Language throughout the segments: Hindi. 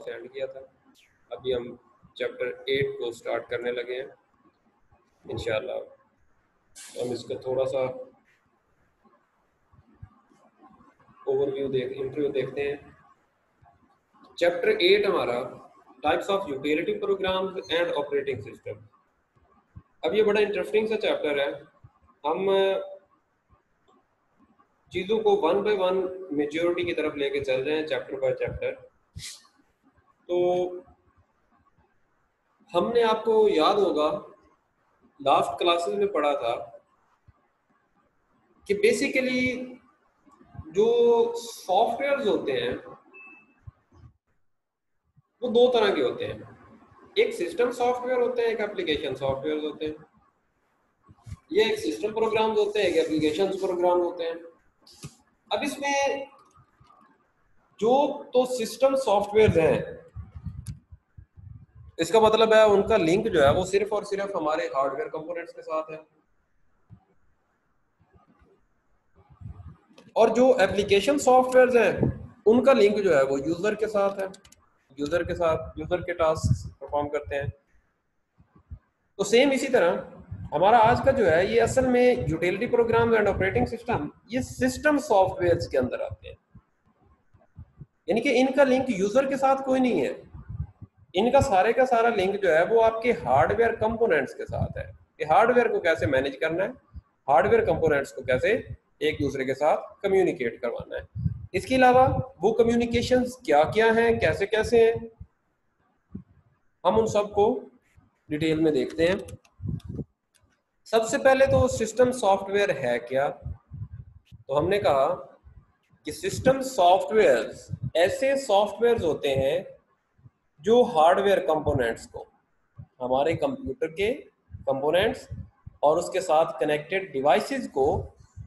एंड किया था। अभी हम चैप्टर 8 को स्टार्ट करने लगे हैं इंशाल्लाह। हम इसका थोड़ा सा इंटरव्यू देखते हैं। चैप्टर 8 हमारा types of utility programmes and operating system. अब ये बड़ा इंटरेस्टिंग सा चैप्टर है। हम चीज़ों को वन बाय वन मेजॉरिटी की तरफ लेके चल रहे हैं चैप्टर बाय चैप्टर। तो हमने, आपको याद होगा, लास्ट क्लासेस में पढ़ा था कि बेसिकली जो सॉफ्टवेयर्स होते हैं वो दो तरह के होते हैं। एक सिस्टम सॉफ्टवेयर होते हैं, एक एप्लीकेशन सॉफ्टवेयर होते हैं। ये एक सिस्टम प्रोग्राम होते हैं, एक एप्लीकेशन प्रोग्राम होते हैं। अब इसमें जो तो सिस्टम सॉफ्टवेयर हैं, इसका मतलब है उनका लिंक जो है वो सिर्फ और सिर्फ हमारे हार्डवेयर कंपोनेंट्स के साथ है, और जो एप्लीकेशन सॉफ्टवेयर हैं उनका लिंक जो है वो यूजर के साथ है। यूजर के साथ यूजर के टास्क परफॉर्म करते हैं। तो सेम इसी तरह हमारा आज का जो है ये असल में utility programme and operating system, ये सिस्टम सॉफ्टवेयर के अंदर आते हैं। यानी कि इनका लिंक यूजर के साथ कोई नहीं है। इनका सारे का सारा लिंक जो है वो आपके हार्डवेयर कंपोनेंट्स के साथ है कि हार्डवेयर को कैसे मैनेज करना है, हार्डवेयर कंपोनेंट्स को कैसे एक दूसरे के साथ कम्युनिकेट करवाना है। इसके अलावा वो कम्युनिकेशंस क्या क्या हैं, कैसे कैसे हैं, हम उन सब को डिटेल में देखते हैं। सबसे पहले तो सिस्टम सॉफ्टवेयर है क्या? तो हमने कहा कि सिस्टम सॉफ्टवेयर्स ऐसे सॉफ्टवेयर्स होते हैं जो हार्डवेयर कंपोनेंट्स को, हमारे कंप्यूटर के कंपोनेंट्स और उसके साथ कनेक्टेड डिवाइसेस को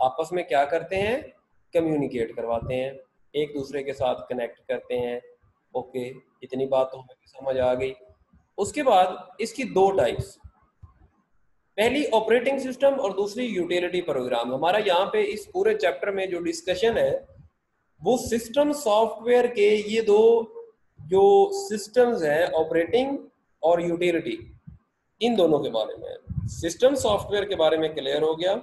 आपस में क्या करते हैं, कम्युनिकेट करवाते हैं, एक दूसरे के साथ कनेक्ट करते हैं। ओके, इतनी बात तो हमें समझ आ गई। उसके बाद इसकी दो टाइप्स, पहली ऑपरेटिंग सिस्टम और दूसरी यूटिलिटी प्रोग्राम। हमारा यहाँ पे इस पूरे चैप्टर में जो डिस्कशन है वो सिस्टम सॉफ्टवेयर के ये दो जो सिस्टम्स हैं, ऑपरेटिंग और यूटिलिटी, इन दोनों के बारे में। सिस्टम सॉफ्टवेयर के बारे में क्लियर हो गया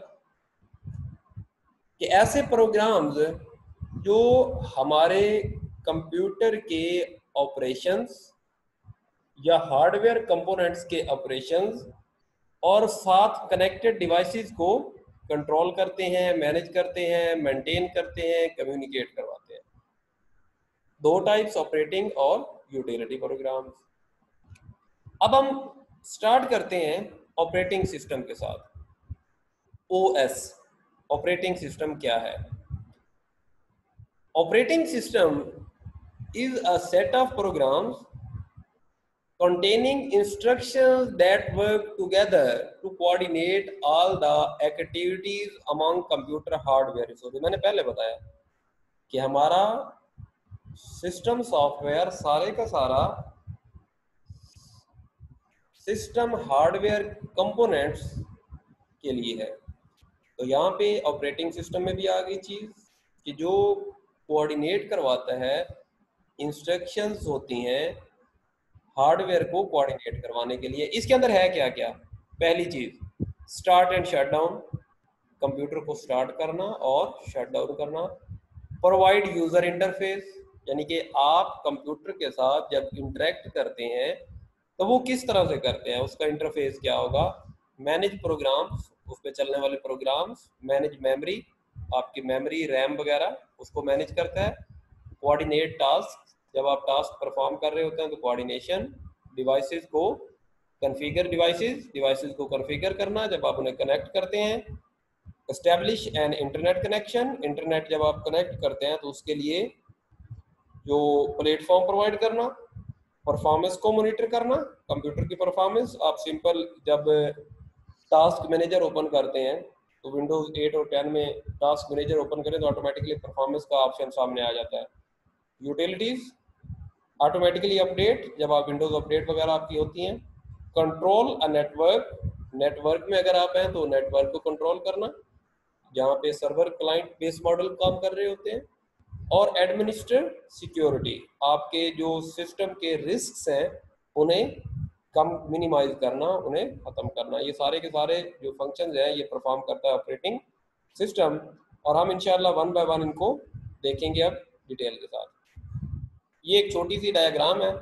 कि ऐसे प्रोग्राम्स जो हमारे कंप्यूटर के ऑपरेशंस या हार्डवेयर कंपोनेंट्स के ऑपरेशंस और साथ कनेक्टेड डिवाइसेस को कंट्रोल करते हैं, मैनेज करते हैं, मेंटेन करते हैं, कम्युनिकेट करवाते हैं। दो टाइप्स, ऑपरेटिंग और यूटिलिटी प्रोग्राम्स। अब हम स्टार्ट करते हैं ऑपरेटिंग सिस्टम के साथ। ओएस, ऑपरेटिंग सिस्टम क्या है? Operating system is a set of programs containing instructions that work together to coordinate all the activities among computer hardware resources। मैंने पहले बताया कि हमारा सिस्टम सॉफ्टवेयर सारे का सारा सिस्टम हार्डवेयर कंपोनेंट्स के लिए है। तो यहाँ पे ऑपरेटिंग सिस्टम में भी आ गई चीज़ कि जो कोऑर्डिनेट करवाता है, इंस्ट्रक्शंस होती हैं हार्डवेयर को कोऑर्डिनेट करवाने के लिए। इसके अंदर है क्या क्या? पहली चीज़ start and shut down, computer को स्टार्ट करना और शट डाउन करना। प्रोवाइड यूज़र इंटरफेस, यानी कि आप कंप्यूटर के साथ जब इंटरेक्ट करते हैं तो वो किस तरह से करते हैं, उसका इंटरफेस क्या होगा। मैनेज प्रोग्राम्स, उस पर चलने वाले प्रोग्राम्स। मैनेज मेमोरी, आपकी मेमोरी रैम वगैरह उसको मैनेज करता है। कोऑर्डिनेट टास्क, जब आप टास्क परफॉर्म कर रहे होते हैं तो कोऑर्डिनेशन। डिवाइसेस को कॉन्फ़िगर, डिवाइसेस को कॉन्फ़िगर करना जब आप उन्हें कनेक्ट करते हैं। Establish an internet connection, internet जब आप कनेक्ट करते हैं तो उसके लिए जो प्लेटफॉर्म प्रोवाइड करना। परफॉर्मेंस को मॉनिटर करना, कंप्यूटर की परफॉर्मेंस। आप सिंपल जब टास्क मैनेजर ओपन करते हैं तो विंडोज 8 और 10 में टास्क मैनेजर ओपन करें तो ऑटोमेटिकली परफॉर्मेंस का ऑप्शन सामने आ जाता है। यूटिलिटीज, ऑटोमेटिकली अपडेट, जब आप विंडोज अपडेट वगैरह आपकी होती हैं। कंट्रोल अ नेटवर्क, नेटवर्क में अगर आप हैं तो नेटवर्क को कंट्रोल करना जहाँ पे सर्वर क्लाइंट बेस मॉडल काम कर रहे होते हैं। और एडमिनिस्टर सिक्योरिटी, आपके जो सिस्टम के रिस्क हैं उन्हें कम मिनिमाइज करना, उन्हें खत्म करना। ये सारे के सारे जो फंक्शंस हैं ये परफॉर्म करता है ऑपरेटिंग सिस्टम, और हम इंशाल्लाह वन बाय वन इनको देखेंगे अब डिटेल के साथ। ये एक छोटी सी डायग्राम है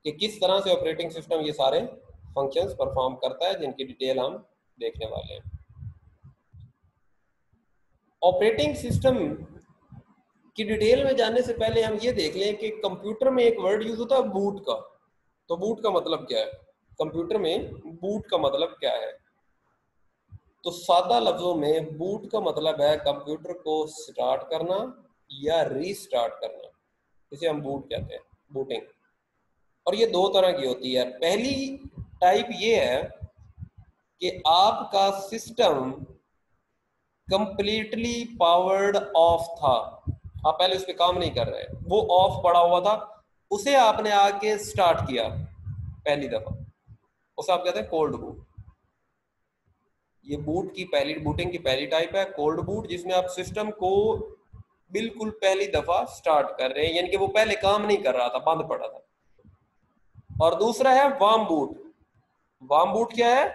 कि किस तरह से ऑपरेटिंग सिस्टम ये सारे फंक्शंस परफॉर्म करता है, जिनकी डिटेल हम देखने वाले हैं। ऑपरेटिंग सिस्टम की डिटेल में जानने से पहले हम ये देख लें कि कंप्यूटर में एक वर्ड यूज होता है बूट का। तो बूट का मतलब क्या है, कंप्यूटर में बूट का मतलब क्या है? तो सादा लफ्जों में बूट का मतलब है कंप्यूटर को स्टार्ट करना या रीस्टार्ट करना, इसे हम बूट कहते हैं, बूटिंग। और ये दो तरह की होती है। पहली टाइप ये है कि आपका सिस्टम कंप्लीटली पावर्ड ऑफ था, आप पहले उस पर काम नहीं कर रहे, वो ऑफ पड़ा हुआ था, उसे आपने आके स्टार्ट किया पहली दफा, उसे आप कहते हैं कोल्ड बूट। ये बूट की पहली बूटिंग की पहली टाइप है कोल्ड बूट, जिसमें आप सिस्टम को बिल्कुल पहली दफा स्टार्ट कर रहे हैं, यानी कि वो पहले काम नहीं कर रहा था, बंद पड़ा था। और दूसरा है वार्म बूट। वार्म बूट क्या है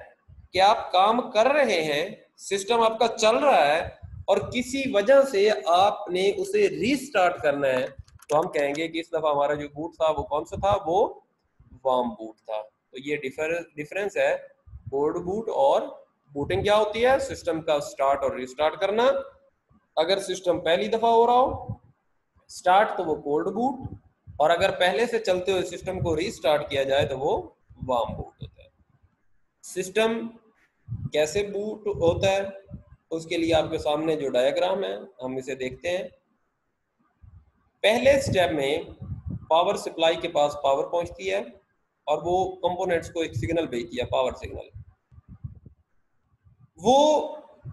कि आप काम कर रहे हैं, सिस्टम आपका चल रहा है और किसी वजह से आपने उसे रीस्टार्ट करना है, तो हम कहेंगे कि इस दफा हमारा जो बूट था वो कौन सा था, वो वार्म बूट था। तो ये डिफरेंस है कोल्ड बूट और बूटिंग। क्या होती है? सिस्टम का स्टार्ट और रीस्टार्ट करना। अगर सिस्टम पहली दफा हो रहा हो स्टार्ट तो वो कोल्ड बूट, और अगर पहले से चलते हुए सिस्टम को रीस्टार्ट किया जाए तो वो वार्म बूट होता है। सिस्टम कैसे बूट होता है उसके लिए आपके सामने जो डायग्राम है हम इसे देखते हैं। पहले स्टेप में पावर सप्लाई के पास पावर पहुंचती है और वो कंपोनेंट्स को एक सिग्नल भेजती है, पावर सिग्नल। वो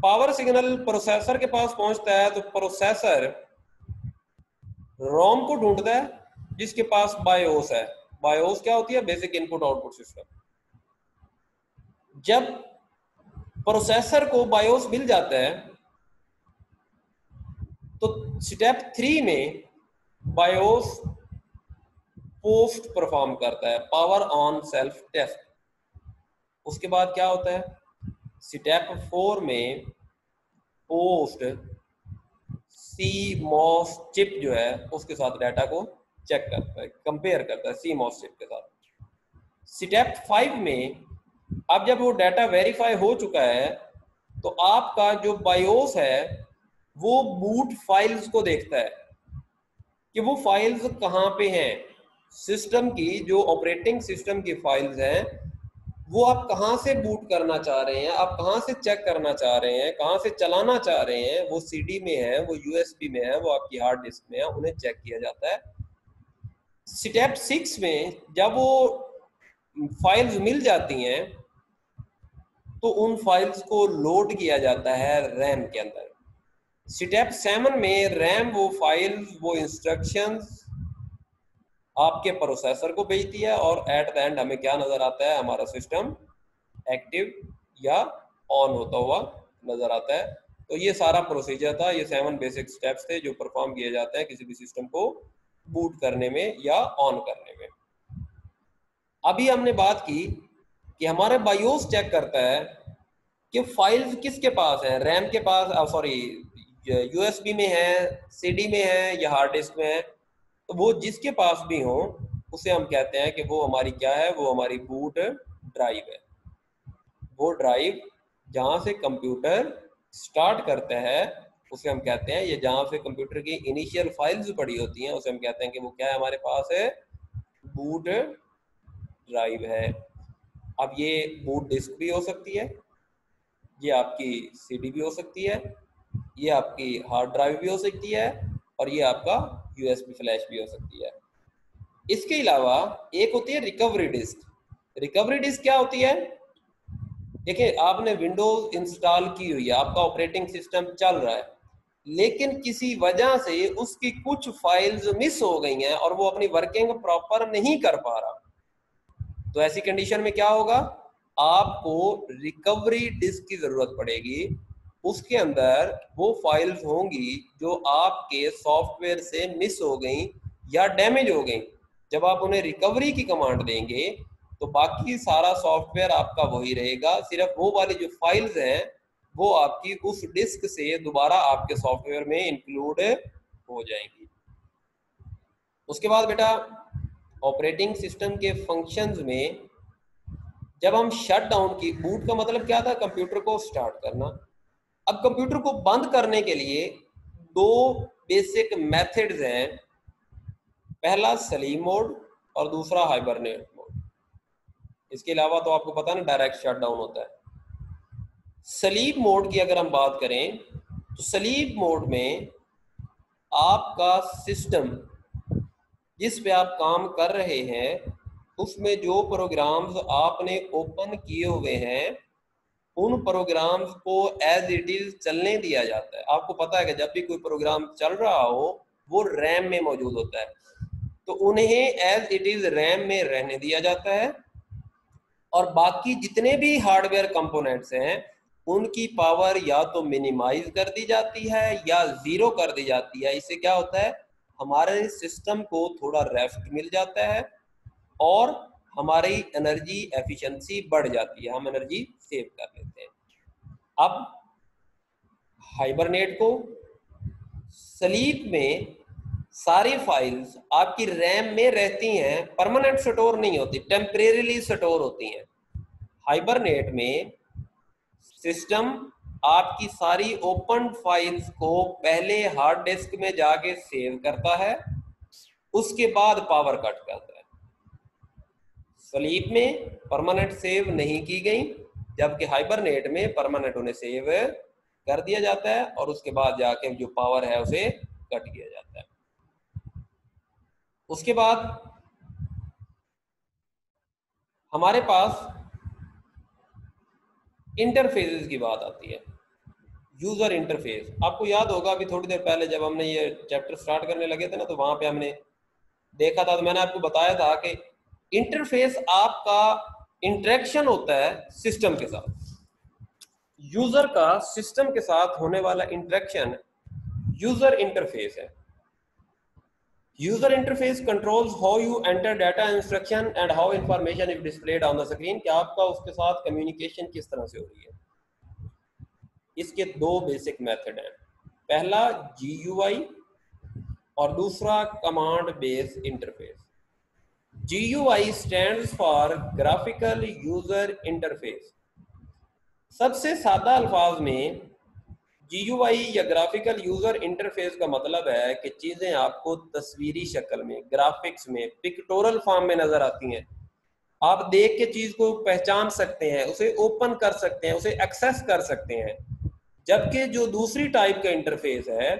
पावर सिग्नल प्रोसेसर के पास पहुंचता है तो प्रोसेसर रोम को ढूंढता है जिसके पास बायोस है। बायोस क्या होती है? Basic input output system. जब प्रोसेसर को बायोस मिल जाता है तो स्टेप 3 में बायोस पोस्ट परफॉर्म करता है, पावर ऑन सेल्फ टेस्ट। उसके बाद क्या होता है? स्टेप 4 में पोस्ट CMOS चिप जो है उसके साथ डाटा को चेक करता है, कंपेयर करता है CMOS चिप के साथ। स्टेप 5 में अब जब वो डाटा वेरीफाई हो चुका है तो आपका जो बायोस है वो बूट फाइल्स को देखता है कि वो फाइल्स कहाँ पे हैं। सिस्टम की जो ऑपरेटिंग सिस्टम की फाइल्स हैं वो आप कहाँ से बूट करना चाह रहे हैं, आप कहाँ से चेक करना चाह रहे हैं, कहाँ से चलाना चाह रहे हैं, वो CD में है, वो USB में है, वो आपकी हार्ड डिस्क में है, उन्हें चेक किया जाता है। स्टेप 6 में जब वो फाइल्स मिल जाती हैं तो उन फाइल्स को लोड किया जाता है रैम के अंदर। स्टेप 7 में रैम वो फाइल्स वो इंस्ट्रक्शंस आपके प्रोसेसर को भेजती है और एट द एंड हमें क्या नजर आता है? हमारा सिस्टम एक्टिव या ऑन होता हुआ नजर आता है। तो ये सारा प्रोसीजर था, ये 7 बेसिक स्टेप्स थे जो परफॉर्म किए जाते हैं किसी भी सिस्टम को बूट करने में या ऑन करने में। अभी हमने बात की कि हमारे बायोस चेक करता है कि फाइल्स किसके पास है, रैम के पास, सॉरी USB में है, CD में है या हार्ड डिस्क में है। तो वो जिसके पास भी हो उसे हम कहते हैं कि वो हमारी क्या है? वो हमारी बूट ड्राइव है। वो ड्राइव जहाँ से कंप्यूटर स्टार्ट करता है उसे हम कहते हैं, ये जहाँ से कंप्यूटर की इनिशियल फाइल्स पड़ी होती हैं उसे हम कहते हैं कि वो क्या है? हमारे पास है बूट ड्राइव है। अब ये बूट डिस्क भी हो सकती है, ये आपकी CD भी हो सकती है, ये आपकी हार्ड ड्राइव भी हो सकती है और ये आपका USB फ्लैश भी हो सकती है। इसके अलावा एक होती है रिकवरी डिस्क। रिकवरी डिस्क क्या होती है? देखिए आपने विंडोज इंस्टॉल की हुई है, आपका ऑपरेटिंग सिस्टम चल रहा है, लेकिन किसी वजह से उसकी कुछ फाइल्स मिस हो गई हैं और वो अपनी वर्किंग प्रॉपर नहीं कर पा रहा। तो ऐसी कंडीशन में क्या होगा? आपको रिकवरी डिस्क की जरूरत पड़ेगी उसके अंदर वो फाइल्स होंगी जो आपके सॉफ्टवेयर से मिस हो गई या डैमेज हो गई। जब आप उन्हें रिकवरी की कमांड देंगे तो बाकी सारा सॉफ्टवेयर आपका वही रहेगा, सिर्फ वो वाली जो फाइल्स हैं वो आपकी उस डिस्क से दोबारा आपके सॉफ्टवेयर में इंक्लूड हो जाएंगी। उसके बाद बेटा ऑपरेटिंग सिस्टम के फंक्शंस में जब हम शट डाउन की, बूट का मतलब क्या था, कंप्यूटर को स्टार्ट करना। अब कंप्यूटर को बंद करने के लिए दो बेसिक मेथड्स हैं, पहला स्लीप मोड और दूसरा हाइबरनेट मोड। इसके अलावा तो आपको पता है ना डायरेक्ट शट डाउन होता है। स्लीप मोड की अगर हम बात करें तो स्लीप मोड में आपका सिस्टम जिस पे आप काम कर रहे हैं उसमें जो प्रोग्राम्स आपने ओपन किए हुए हैं उन प्रोग्राम्स को एज इट इज चलने दिया जाता है। आपको पता है कि जब भी कोई प्रोग्राम चल रहा हो वो रैम में मौजूद होता है, तो उन्हें एज इट इज रैम में रहने दिया जाता है और बाकी जितने भी हार्डवेयर कंपोनेंट्स हैं उनकी पावर या तो मिनिमाइज कर दी जाती है या जीरो कर दी जाती है। इससे क्या होता है, हमारे सिस्टम को थोड़ा रेस्ट मिल जाता है और हमारी एनर्जी एफिशिएंसी बढ़ जाती है, हम एनर्जी सेव कर लेते हैं। अब हाइबरनेट को स्लीप में सारी फाइल्स आपकी रैम में रहती हैं, परमानेंट स्टोर नहीं होती, टेम्परेरीली स्टोर होती हैं। हाइबरनेट में सिस्टम आपकी सारी ओपन फाइल्स को पहले हार्ड डिस्क में जाके सेव करता है, उसके बाद पावर कट करता है। स्लीप में परमानेंट सेव नहीं की गई, जबकि हाइबरनेट में परमानेंट उन्हें सेव कर दिया जाता है और उसके बाद जाके जो पावर है उसे कट किया जाता है। उसके बाद हमारे पास इंटरफेसेस की बात आती है, यूजर इंटरफेस। आपको याद होगा अभी थोड़ी देर पहले जब हमने ये चैप्टर स्टार्ट करने लगे थे ना, तो वहां पे हमने देखा था, तो मैंने आपको बताया था कि इंटरफेस आपका इंटरेक्शन होता है सिस्टम के साथ। यूजर का सिस्टम के साथ होने वाला इंटरेक्शन यूजर इंटरफेस है। User interface controls how you enter data instruction and how information is displayed on the screen, कि आपका उसके साथ कम्युनिकेशन किस तरह से हो रही है। इसके दो बेसिक मेथड हैं, पहला GUI और दूसरा command base interface. GUI stands for graphical user interface. सबसे सादा अल्फाज में GUI या ग्राफिकल यूजर इंटरफेस का मतलब है कि चीजें आपको तस्वीरी शक्ल में, ग्राफिक्स में, पिक्टोरल फॉर्म में नजर आती हैं। आप देख के चीज को पहचान सकते हैं, उसे ओपन कर सकते हैं, उसे एक्सेस कर सकते हैं। जबकि जो दूसरी टाइप का इंटरफेस है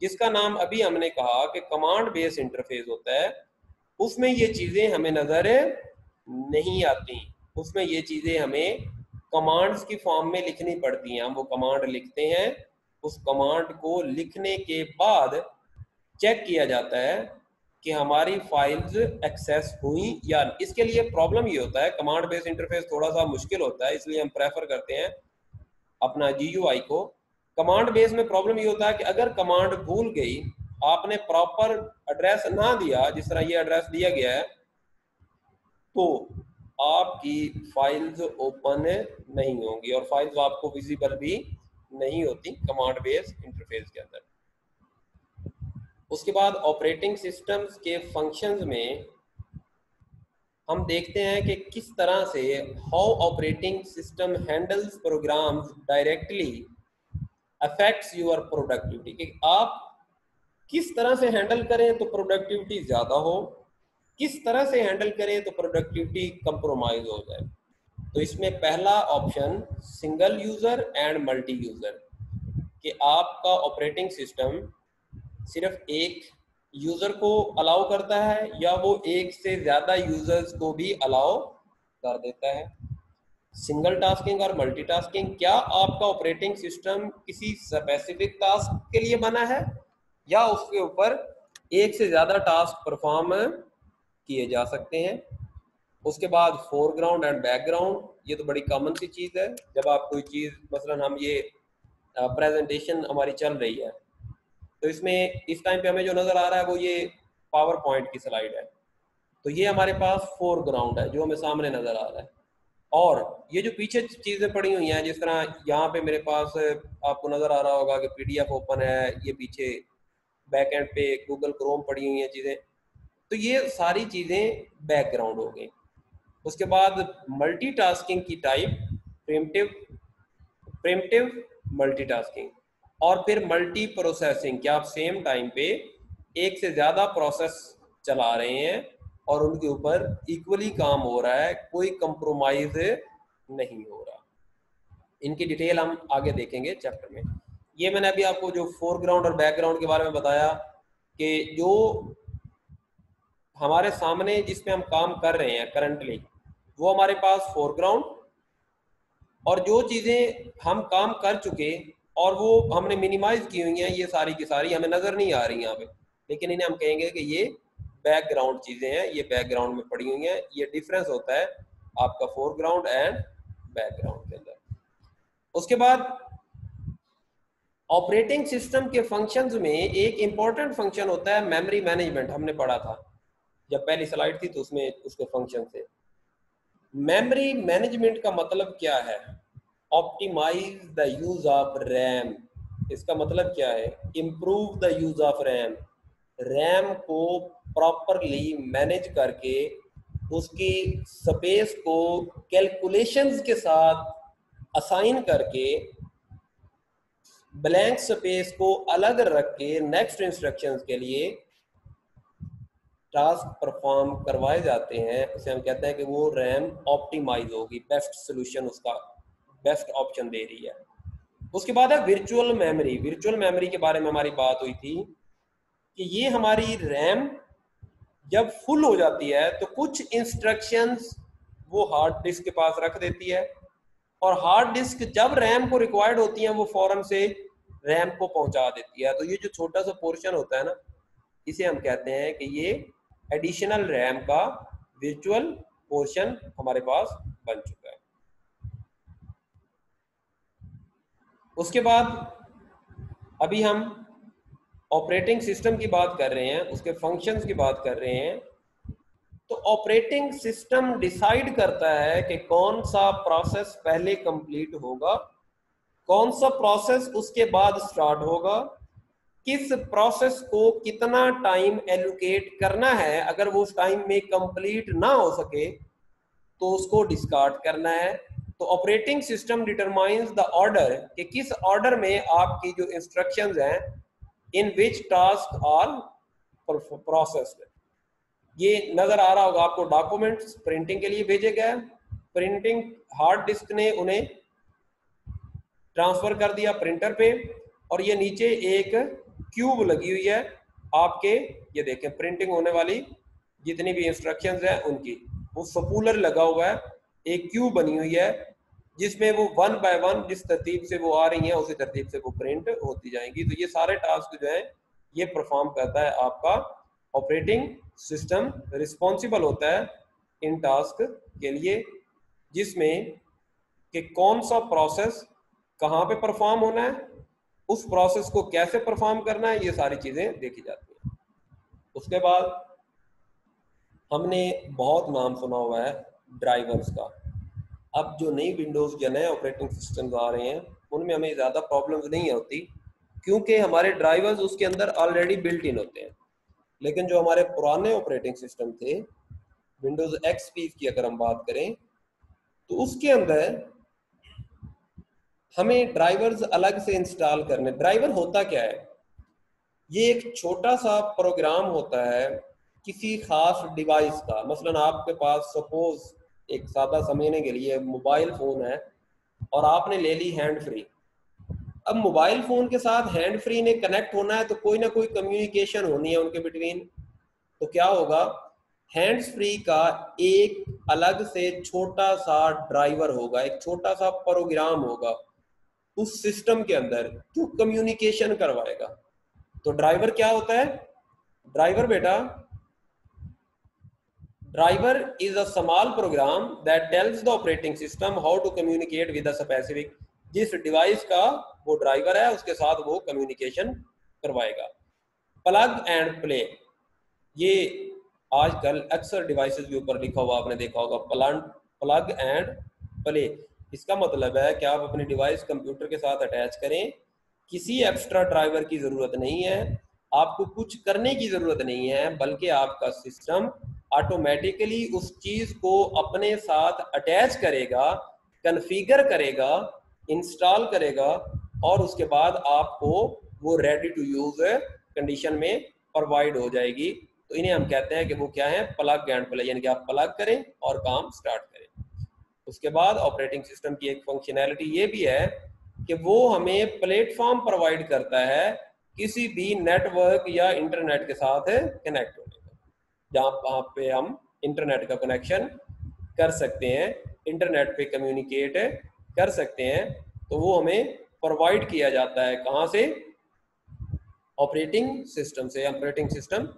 जिसका नाम अभी हमने कहा कि कमांड बेस इंटरफेस होता है, उसमें ये चीजें हमें नजर नहीं आती। उसमें ये चीजें हमें कमांड्स की फॉर्म में लिखनी पड़ती हैं। हम वो कमांड लिखते हैं, उस कमांड को लिखने के बाद चेक किया जाता है कि हमारी फाइल्स एक्सेस हुई या। इसके लिए प्रॉब्लम ये होता है, कमांड बेस इंटरफेस थोड़ा सा मुश्किल होता है, इसलिए हम प्रेफर करते हैं अपना GUI को। कमांड बेस में प्रॉब्लम ये होता है कि अगर कमांड भूल गई, आपने प्रॉपर एड्रेस ना दिया, जिस तरह ये एड्रेस दिया गया है, तो आपकी फाइल्स ओपन नहीं होंगी और फाइल्स आपको विजिबल भी नहीं होती कमांड बेस इंटरफेस के अंदर। उसके बाद ऑपरेटिंग सिस्टम्स के फंक्शंस में हम देखते हैं कि किस तरह से how operating system handles programs directly affects your productivity, कि आप किस तरह से हैंडल करें तो प्रोडक्टिविटी ज़्यादा हो, किस तरह से हैंडल करें तो प्रोडक्टिविटी कंप्रोमाइज हो जाए। तो इसमें पहला option single user and multi user, कि आपका ऑपरेटिंग सिस्टम सिर्फ एक यूज़र को अलाउ करता है या वो एक से ज़्यादा यूज़र्स को भी अलाउ कर देता है। सिंगल टास्किंग और मल्टीटास्किंग, क्या आपका ऑपरेटिंग सिस्टम किसी स्पेसिफिक टास्क के लिए बना है या उसके ऊपर एक से ज़्यादा टास्क परफॉर्म किए जा सकते हैं। उसके बाद फोरग्राउंड एंड बैकग्राउंड, ये तो बड़ी कॉमन सी चीज़ है। जब आप कोई चीज़, मसलन हम ये प्रेजेंटेशन हमारी चल रही है। तो इसमें इस टाइम पे हमें जो नज़र आ रहा है वो ये पावर पॉइंट की स्लाइड है। तो ये हमारे पास फोरग्राउंड है जो हमें सामने नज़र आ रहा है, और ये जो पीछे चीज़ें पड़ी हुई हैं, जिस तरह यहाँ पे मेरे पास आपको नज़र आ रहा होगा कि PDF ओपन है, ये पीछे बैक एंड पे गूगल क्रोम पड़ी हुई हैं चीज़ें, तो ये सारी चीज़ें बैकग्राउंड हो गई। उसके बाद मल्टीटास्किंग की टाइप प्रिमिटिव प्रिमिटिव मल्टीटास्किंग, और फिर मल्टी प्रोसेसिंग, क्या आप सेम टाइम पे एक से ज़्यादा प्रोसेस चला रहे हैं और उनके ऊपर इक्वली काम हो रहा है, कोई कंप्रोमाइज नहीं हो रहा। इनकी डिटेल हम आगे देखेंगे चैप्टर में। ये मैंने अभी आपको जो फोरग्राउंड और बैकग्राउंड के बारे में बताया कि जो हमारे सामने जिसमें हम काम कर रहे हैं करंटली, वो हमारे पास फोरग्राउंड, और जो चीज़ें हम काम कर चुके और वो हमने मिनिमाइज की हुई हैं, ये सारी की सारी हमें नज़र नहीं आ रही यहाँ पे, लेकिन इन्हें हम कहेंगे कि ये बैकग्राउंड चीज़ें हैं, ये बैकग्राउंड में पड़ी हुई हैं। ये डिफरेंस होता है आपका फोरग्राउंड एंड बैकग्राउंड के अंदर। उसके बाद ऑपरेटिंग सिस्टम के फंक्शंस में एक इंपॉर्टेंट फंक्शन होता है मेमोरी मैनेजमेंट। हमने पढ़ा था जब पहली स्लाइड थी तो उसमें उसके फंक्शन थे। मेमोरी मैनेजमेंट का मतलब क्या है? Optimise the use of RAM. इसका मतलब क्या है? Improve the use of RAM. RAM को प्रॉपरली मैनेज करके उसकी स्पेस को कैलकुलेशंस के साथ असाइन करके ब्लैंक स्पेस को अलग रख के नेक्स्ट इंस्ट्रक्शंस के लिए टास्क परफॉर्म करवाए जाते हैं। उसे हम कहते हैं कि वो रैम ऑप्टिमाइज होगी, बेस्ट सोल्यूशन उसका बेस्ट ऑप्शन दे रही है। उसके बाद है वर्चुअल मेमोरी। वर्चुअल मेमोरी के बारे में हमारी बात हुई थी कि ये हमारी रैम जब फुल हो जाती है तो कुछ इंस्ट्रक्शंस वो हार्ड डिस्क के पास रख देती है, और हार्ड डिस्क जब रैम को रिक्वायर्ड होती है वो फौरन से रैम को पहुंचा देती है। तो ये जो छोटा सा पोर्शन होता है ना, इसे हम कहते हैं कि ये एडिशनल रैम का वर्चुअल पोर्शन हमारे पास बन चुका है। उसके बाद अभी हम ऑपरेटिंग सिस्टम की बात कर रहे हैं, उसके फंक्शंस की बात कर रहे हैं। तो ऑपरेटिंग सिस्टम डिसाइड करता है कि कौन सा प्रोसेस पहले कंप्लीट होगा, कौन सा प्रोसेस उसके बाद स्टार्ट होगा, किस प्रोसेस को कितना टाइम एलोकेट करना है, अगर वो उस टाइम में कंप्लीट ना हो सके तो उसको डिस्कार्ड करना है। तो operating system determines the order कि किस ऑर्डर में आपकी जो इंस्ट्रक्शंस हैं, इन विच टास्क आर प्रोसेस्ड। ये नजर आ रहा होगा आपको, डॉक्यूमेंट्स प्रिंटिंग के लिए भेजे गए, प्रिंटिंग हार्ड डिस्क ने उन्हें ट्रांसफर कर दिया प्रिंटर पे, और ये नीचे एक क्यूब लगी हुई है आपके, ये देखें प्रिंटिंग होने वाली जितनी भी इंस्ट्रक्शंस हैं उनकी, वो स्पूलर लगा हुआ है, एक क्यूब बनी हुई है जिसमें वो वन बाय वन जिस तरतीब से वो आ रही हैं उसी तरतीब से वो प्रिंट होती जाएंगी। तो ये सारे टास्क जो है ये परफॉर्म करता है आपका ऑपरेटिंग सिस्टम। रिस्पॉन्सिबल होता है इन टास्क के लिए, जिसमें कि कौन सा प्रोसेस कहाँ पे परफॉर्म होना है, उस प्रोसेस को कैसे परफॉर्म करना है, ये सारी चीज़ें देखी जाती हैं। उसके बाद हमने बहुत नाम सुना हुआ है ड्राइवर्स का। अब जो नई विंडोज़ या नए ऑपरेटिंग सिस्टम आ रहे हैं उनमें हमें ज़्यादा प्रॉब्लम्स नहीं होती, क्योंकि हमारे ड्राइवर्स उसके अंदर ऑलरेडी बिल्ट इन होते हैं। लेकिन जो हमारे पुराने ऑपरेटिंग सिस्टम थे, विंडोज़ XP की अगर हम बात करें, तो उसके अंदर हमें ड्राइवर्स अलग से इंस्टॉल करने। ड्राइवर होता क्या है? ये एक छोटा सा प्रोग्राम होता है किसी खास डिवाइस का। मसलन आपके पास सपोज एक सादा समझने के लिए मोबाइल फ़ोन है और आपने ले ली हैंड फ्री। अब मोबाइल फ़ोन के साथ हैंड फ्री ने कनेक्ट होना है तो कोई ना कोई कम्युनिकेशन होनी है उनके बिटवीन। तो क्या होगा, हैंड्स फ्री का एक अलग से छोटा सा ड्राइवर होगा, एक छोटा सा प्रोग्राम होगा उस सिस्टम के अंदर जो कम्युनिकेशन करवाएगा। तो ड्राइवर क्या होता है? ड्राइवर बेटा, driver is a small program that tells the operating system how to communicate with a specific जिस डिवाइस का वो ड्राइवर है उसके साथ वो कम्युनिकेशन करवाएगा। प्लग एंड प्ले, ये आजकल अक्सर डिवाइसेस के ऊपर लिखा हुआ आपने देखा होगा, प्लग एंड प्ले। इसका मतलब है कि आप अपनी डिवाइस कंप्यूटर के साथ अटैच करें, किसी एक्स्ट्रा ड्राइवर की ज़रूरत नहीं है, आपको कुछ करने की ज़रूरत नहीं है, बल्कि आपका सिस्टम ऑटोमेटिकली उस चीज़ को अपने साथ अटैच करेगा, कन्फिगर करेगा, इंस्टॉल करेगा, और उसके बाद आपको वो रेडी टू यूज़ कंडीशन में प्रोवाइड हो जाएगी। तो इन्हें हम कहते हैं कि वो क्या है, प्लग एंड प्ले, यानी कि आप प्लग करें और काम स्टार्ट करें। उसके बाद ऑपरेटिंग सिस्टम की एक फंक्शनैलिटी ये भी है कि वो हमें प्लेटफॉर्म प्रोवाइड करता है किसी भी नेटवर्क या इंटरनेट के साथ कनेक्ट होने का, जहाँ पे हम इंटरनेट का कनेक्शन कर सकते हैं, इंटरनेट पे कम्युनिकेट कर सकते हैं। तो वो हमें प्रोवाइड किया जाता है कहाँ से, ऑपरेटिंग सिस्टम से। ऑपरेटिंग सिस्टम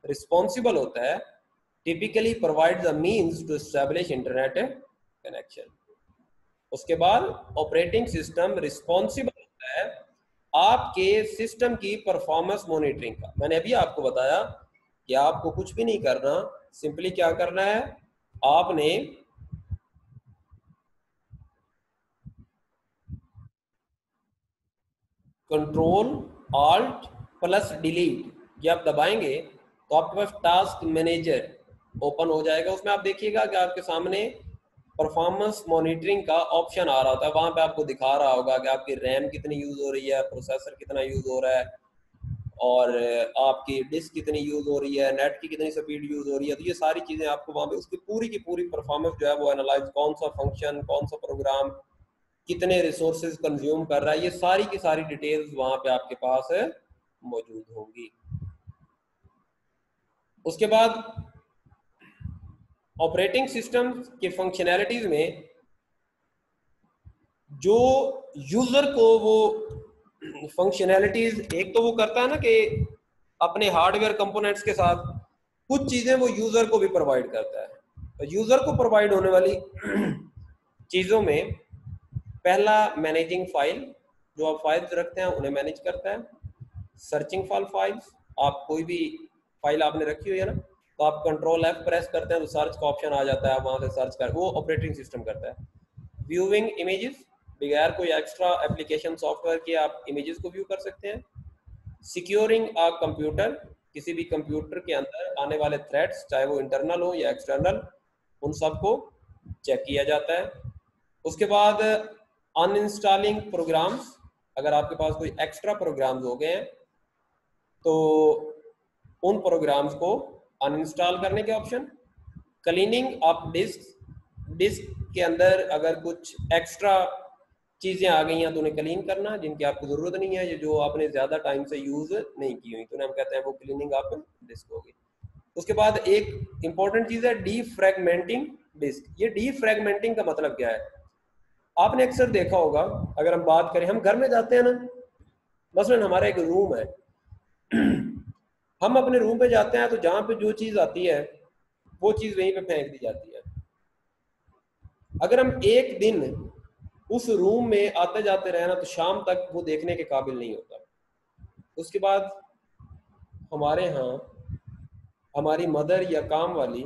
रिस्पॉन्सिबल होता है, typically provide the means to establish internet connection. उसके बाद ऑपरेटिंग सिस्टम रिस्पॉन्सिबल होता है आपके सिस्टम की परफॉर्मेंस मॉनिटरिंग का। मैंने अभी आपको बताया कि आपको कुछ भी नहीं करना, सिंपली क्या करना है, आपने कंट्रोल ऑल्ट प्लस डिलीट ये आप दबाएंगे तो आपके पास टास्क मैनेजर ओपन हो जाएगा। उसमें आप देखिएगा कि आपके सामने परफॉर्मेंस मॉनिटरिंग का ऑप्शन आ रहा होता है, वहां पे आपको दिखा रहा होगा कि आपकी रैम कितनी यूज हो रही है, प्रोसेसर कितना यूज हो रहा है, और आपकी डिस्क कितनी यूज हो रही है, नेट की कितनी स्पीड यूज हो रही है। तो ये सारी चीजें आपको वहां पे उसकी पूरी की पूरी परफॉर्मेंस जो है वो एनालाइज, कौन सा फंक्शन, कौन सा प्रोग्राम कितने रिसोर्सेज कंज्यूम कर रहा है, ये सारी की सारी डिटेल्स वहां पे आपके पास मौजूद होंगी। उसके बाद ऑपरेटिंग सिस्टम के फंक्शनैलिटीज में जो यूजर को वो फंक्शनैलिटीज, एक तो वो करता है ना कि अपने हार्डवेयर कंपोनेंट्स के साथ कुछ चीजें वो यूजर को भी प्रोवाइड करता है। तो यूजर को प्रोवाइड होने वाली चीजों में पहला मैनेजिंग फाइल, जो आप फाइल्स रखते हैं उन्हें मैनेज करता है। सर्चिंग फॉर फाइल्स, आप कोई भी फाइल आपने रखी हुई है ना, तो आप कंट्रोल F प्रेस करते हैं तो सर्च का ऑप्शन आ जाता है, वहां से सर्च कर, वो ऑपरेटिंग सिस्टम करता है। व्यूइंग इमेजेस, बगैर कोई एक्स्ट्रा एप्लीकेशन सॉफ्टवेयर के आप इमेजेस को व्यू कर सकते हैं। सिक्योरिंग अ कंप्यूटर, किसी भी कंप्यूटर के अंदर आने वाले थ्रेड्स चाहे वो इंटरनल हो या एक्सटर्नल, उन सबको चेक किया जाता है। उसके बाद अनइंस्टॉलिंग प्रोग्राम्स, अगर आपके पास कोई एक्स्ट्रा प्रोग्राम्स हो गए हैं तो उन प्रोग्राम्स को अनइंस्टॉल करने के option. Cleaning up disk, disk के अंदर अगर कुछ एक्स्ट्रा चीज़ें आ गई हैं तो उन्हें क्लीन करना, जिनकी आपको ज़रूरत नहीं है, ये जो आपने ज़्यादा टाइम से यूज़ नहीं की हुई, तो उन्हें हम कहते हैं वो क्लीनिंग अप डिस्क होगी। उसके बाद एक इंपॉर्टेंट चीज़ है डीफ्रैगमेंटिंग डिस्क। ये डीफ्रैगमेंटिंग का मतलब क्या है, आपने अक्सर देखा होगा, अगर हम बात करें, हम घर में जाते हैं ना, मसलन हमारा एक रूम है, हम अपने रूम पे जाते हैं तो जहाँ पे जो चीज़ आती है वो चीज़ वहीं पे फेंक दी जाती है। अगर हम एक दिन उस रूम में आते जाते रहे ना तो शाम तक वो देखने के काबिल नहीं होता। उसके बाद हमारे यहाँ हमारी मदर या काम वाली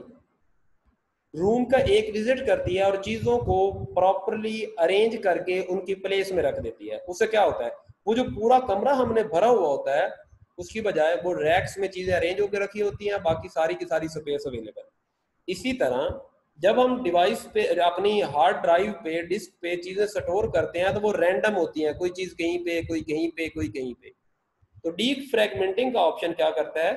रूम का एक विजिट करती है और चीज़ों को प्रॉपरली अरेंज करके उनकी प्लेस में रख देती है। उससे क्या होता है, वो जो पूरा कमरा हमने भरा हुआ होता है उसकी बजाय वो रैक्स में चीज़ें अरेंज होकर रखी होती हैं, बाकी सारी की सारी स्पेस अवेलेबल। इसी तरह जब हम डिवाइस पे अपनी हार्ड ड्राइव पे डिस्क पे चीज़ें स्टोर करते हैं तो वो रैंडम होती हैं, कोई चीज़ कहीं पे, कोई कहीं पे, कोई कहीं पे। तो डीप फ्रैगमेंटिंग का ऑप्शन क्या करता है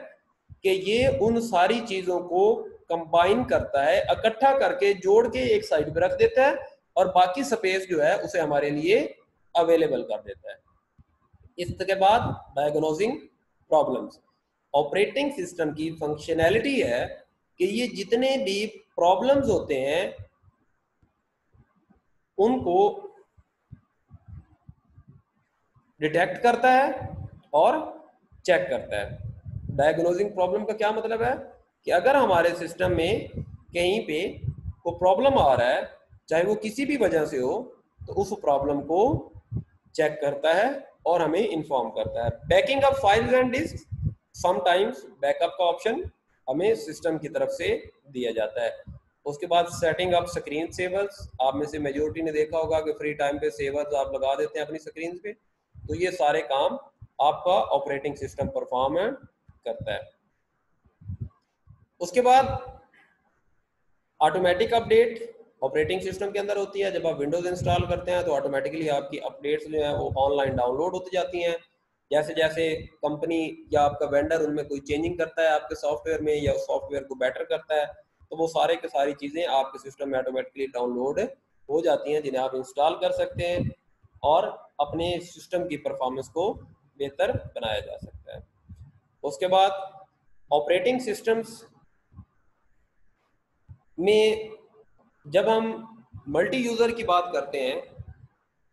कि ये उन सारी चीज़ों को कंबाइन करता है, इकट्ठा करके जोड़ के एक साइड पे रख देता है और बाकी स्पेस जो है उसे हमारे लिए अवेलेबल कर देता है। इसके बाद डायग्नोजिंग प्रॉब्लम्स, ऑपरेटिंग सिस्टम की फंक्शनैलिटी है कि ये जितने भी प्रॉब्लम्स होते हैं उनको डिटेक्ट करता है और चेक करता है। डायग्नोजिंग प्रॉब्लम का क्या मतलब है कि अगर हमारे सिस्टम में कहीं पे कोई प्रॉब्लम आ रहा है, चाहे वो किसी भी वजह से हो, तो उस प्रॉब्लम को चेक करता है और हमें इन्फॉर्म करता है। Backing up files and disk, sometimes backup का ऑप्शन हमें सिस्टम की तरफ से दिया जाता है। उसके बाद सेटिंग अप स्क्रीन सेवर्स, आप में से मेजोरिटी ने देखा होगा कि फ्री टाइम पे सेवर्स आप लगा देते हैं अपनी स्क्रीन पे, तो ये सारे काम आपका ऑपरेटिंग सिस्टम परफॉर्म करता है। उसके बाद ऑटोमेटिक अपडेट ऑपरेटिंग सिस्टम के अंदर होती है। जब आप विंडोज इंस्टॉल करते हैं तो ऑटोमेटिकली आपकी अपडेट्स जो है वो ऑनलाइन डाउनलोड होती जाती हैं। जैसे जैसे कंपनी या आपका वेंडर उनमें कोई चेंजिंग करता है आपके सॉफ्टवेयर में या सॉफ्टवेयर को बेटर करता है, तो वो सारे की सारी चीज़ें आपके सिस्टम में ऑटोमेटिकली डाउनलोड हो जाती हैं, जिन्हें आप इंस्टॉल कर सकते हैं और अपने सिस्टम की परफॉर्मेंस को बेहतर बनाया जा सकता है। उसके बाद ऑपरेटिंग सिस्टम्स में जब हम मल्टी यूज़र की बात करते हैं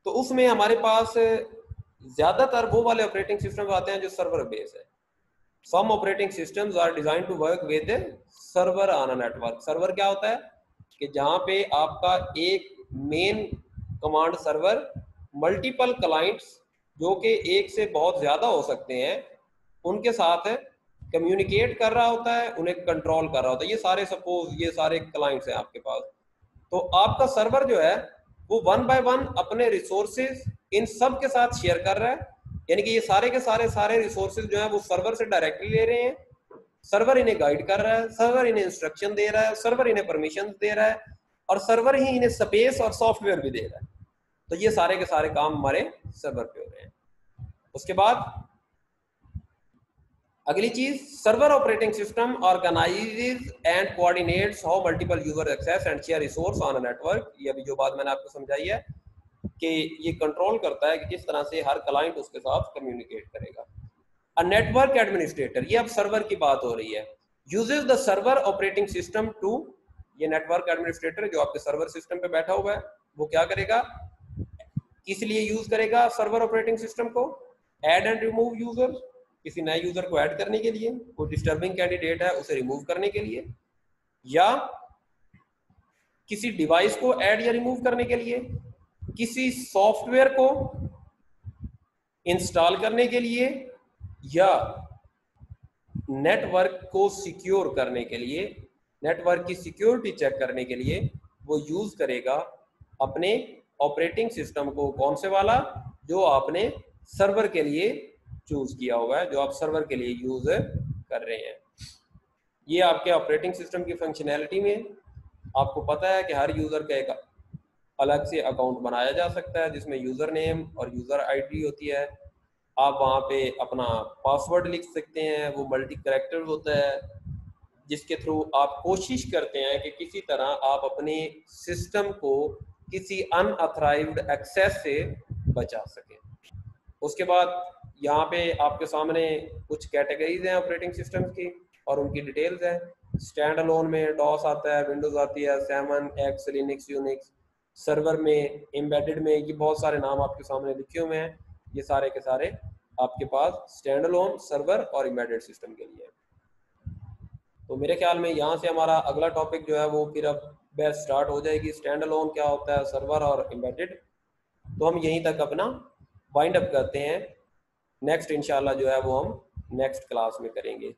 तो उसमें हमारे पास ज़्यादातर वो वाले ऑपरेटिंग सिस्टम आते हैं जो सर्वर बेस है। Some operating systems are design to work with server on a network. Server क्या होता है कि जहाँ पे आपका एक main command server multiple clients जो कि एक से बहुत ज़्यादा हो सकते हैं उनके साथ कम्युनिकेट कर रहा होता है, उन्हें कंट्रोल कर रहा होता है। ये सारे सपोज ये सारे क्लाइंट्स हैं आपके पास, तो आपका सर्वर जो है वो वन बाय वन अपने रिसोर्सेज इन सब के साथ शेयर कर रहा है, यानी कि ये सारे के सारे रिसोर्सेज जो है वो सर्वर से डायरेक्टली ले रहे हैं। सर्वर इन्हें गाइड कर रहा है, सर्वर इन्हें इंस्ट्रक्शन दे रहा है, सर्वर इन्हें परमिशन दे रहा है और सर्वर ही इन्हें स्पेस और सॉफ्टवेयर भी दे रहा है। तो ये सारे के सारे काम हमारे सर्वर पे हो रहे हैं। उसके बाद अगली चीज, server operating system organises and coordinates how multiple user access and share resource on a network. ये अभी जो बात मैंने आपको समझाई है कि ये कंट्रोल करता है कि किस तरह से हर क्लाइंट उसके साथ कम्युनिकेट करेगा। अ नेटवर्क एडमिनिस्ट्रेटर, ये अब सर्वर की बात हो रही है, uses the server operating system to, ये नेटवर्क एडमिनिस्ट्रेटर जो आपके सर्वर सिस्टम पे बैठा हुआ है वो क्या करेगा, किस लिए यूज करेगा सर्वर ऑपरेटिंग सिस्टम को, ऐड एंड रिमूव यूजर, किसी नए यूजर को ऐड करने के लिए, कोई डिस्टर्बिंग कैंडिडेट है उसे रिमूव करने के लिए, या किसी डिवाइस को ऐड या रिमूव करने के लिए, किसी सॉफ्टवेयर को इंस्टॉल करने के लिए, या नेटवर्क को सिक्योर करने के लिए, नेटवर्क की सिक्योरिटी चेक करने के लिए वो यूज करेगा अपने ऑपरेटिंग सिस्टम को। कौन से वाला, जो आपने सर्वर के लिए चूज किया हुआ है, जो आप सर्वर के लिए यूज कर रहे हैं। ये आपके ऑपरेटिंग सिस्टम की फंक्शनैलिटी में आपको पता है कि हर यूजर का एक अलग से अकाउंट बनाया जा सकता है जिसमें यूजर नेम और यूजर आईडी होती है। आप वहाँ पे अपना पासवर्ड लिख सकते हैं, वो मल्टी कैरेक्टर होता है जिसके थ्रू आप कोशिश करते हैं कि किसी तरह आप अपने सिस्टम को किसी अनऑथराइज्ड एक्सेस से बचा सकें। उसके बाद यहाँ पे आपके सामने कुछ कैटेगरीज हैं ऑपरेटिंग सिस्टम्स की और उनकी डिटेल्स हैं। स्टैंड अलोन में डॉस आता है, विंडोज आती है, 7, एक्स, लिनक्स, यूनिक्स। सर्वर में, एम्बेडेड में, ये बहुत सारे नाम आपके सामने लिखे हुए हैं। ये सारे के सारे आपके पास स्टैंड अलोन, सर्वर और एम्बेडेड सिस्टम के लिए। तो मेरे ख्याल में यहाँ से हमारा अगला टॉपिक जो है वो फिर अब बेस्ट स्टार्ट हो जाएगी। स्टैंड अलोन क्या होता है, सर्वर और एम्बेडेड। तो हम यहीं तक अपना वाइंड अप करते हैं। नेक्स्ट इंशाल्लाह जो है वो हम नेक्स्ट क्लास में करेंगे।